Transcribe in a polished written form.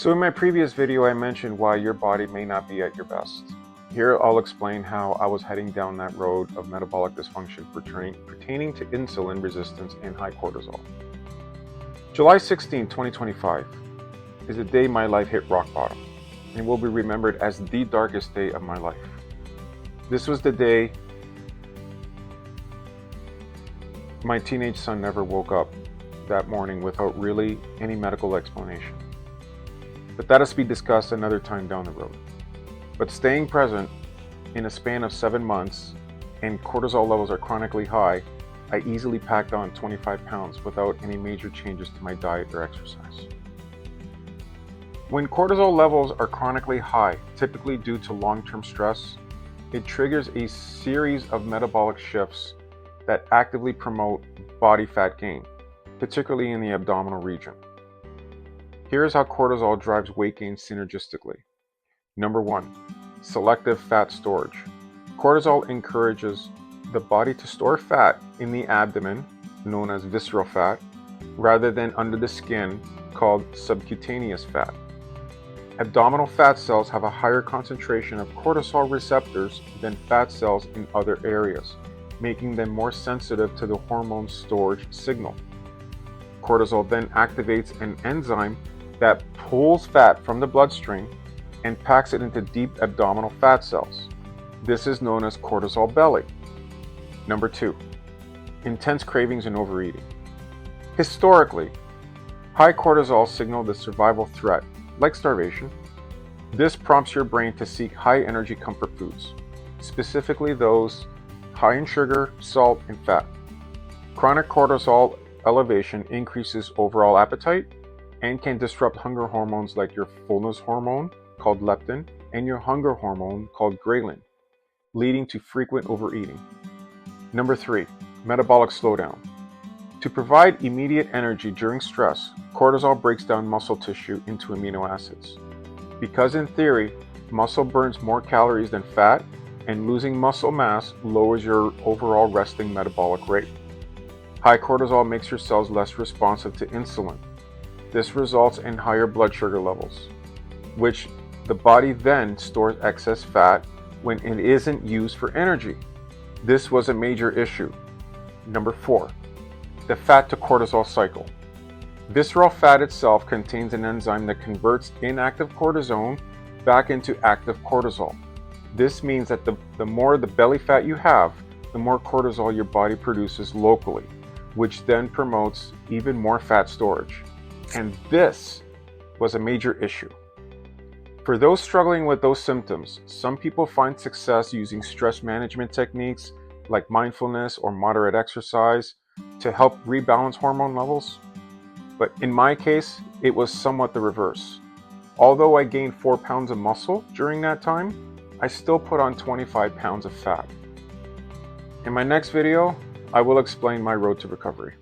So in my previous video, I mentioned why your body may not be at your best. Here I'll explain how I was heading down that road of metabolic dysfunction pertaining to insulin resistance and high cortisol. July 16, 2025 is the day my life hit rock bottom and will be remembered as the darkest day of my life. This was the day my teenage son never woke up that morning without really any medical explanation. But that is to be discussed another time down the road. But staying present in a span of 7 months and cortisol levels are chronically high, I easily packed on 25 pounds without any major changes to my diet or exercise. When cortisol levels are chronically high, typically due to long-term stress, it triggers a series of metabolic shifts that actively promote body fat gain, particularly in the abdominal region. Here's how cortisol drives weight gain synergistically. Number 1, selective fat storage. Cortisol encourages the body to store fat in the abdomen, known as visceral fat, rather than under the skin, called subcutaneous fat. Abdominal fat cells have a higher concentration of cortisol receptors than fat cells in other areas, making them more sensitive to the hormone storage signal. Cortisol then activates an enzyme that pulls fat from the bloodstream and packs it into deep abdominal fat cells. This is known as cortisol belly. Number 2, intense cravings and overeating. Historically, high cortisol signal the survival threat, like starvation. This prompts your brain to seek high energy comfort foods, specifically those high in sugar, salt, and fat. Chronic cortisol elevation increases overall appetite and can disrupt hunger hormones like your fullness hormone, called leptin, and your hunger hormone, called ghrelin, leading to frequent overeating. Number 3, metabolic slowdown. To provide immediate energy during stress, cortisol breaks down muscle tissue into amino acids. Because in theory, muscle burns more calories than fat, and losing muscle mass lowers your overall resting metabolic rate. High cortisol makes your cells less responsive to insulin. This results in higher blood sugar levels, which the body then stores excess fat when it isn't used for energy. This was a major issue. Number 4, the fat to cortisol cycle. Visceral fat itself contains an enzyme that converts inactive cortisone back into active cortisol. This means that the more the belly fat you have, the more cortisol your body produces locally, which then promotes even more fat storage. And this was a major issue. For those struggling with those symptoms, some people find success using stress management techniques like mindfulness or moderate exercise to help rebalance hormone levels. But in my case, it was somewhat the reverse. Although I gained 4 pounds of muscle during that time, I still put on 25 pounds of fat. In my next video, I will explain my road to recovery.